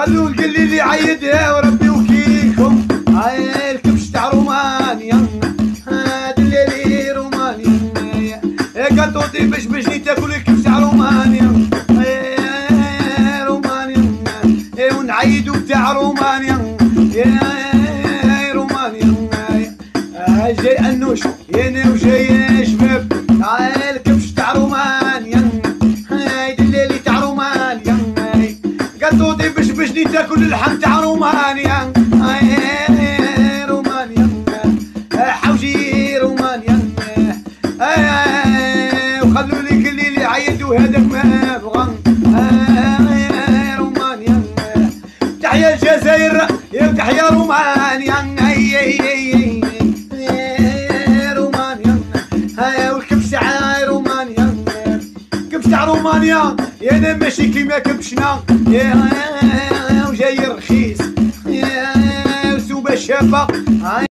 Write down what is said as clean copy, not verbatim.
خلو القليل يعيدها وربي وكيلكم. هاي الكبش تاع رومانيا، هاد الليلي رومانيا، قطوطي بشبشني تاكل الكبش تاع رومانيا. رومانيا ونعيدو تاع رومانيا، يا رومانيا جاي انوش يانا وجاي شباب. هاي الكبش تاع رومانيا، هاي الليلي تاع رومانيا، قطوطي بشبشني تاكل اللحم تاع رومانيا. رومانيا حوجي رومانيا، وخلوا لي كل اللي عيدوا هذاك ما بغى. رومانيا تحيا الجزائر يا تحيا رومانيا. رومانيا والكبش تاع رومانيا، كبش تاع رومانيا يانا ماشي كيما كبشنا، وجاي رخيص سوبة شابة.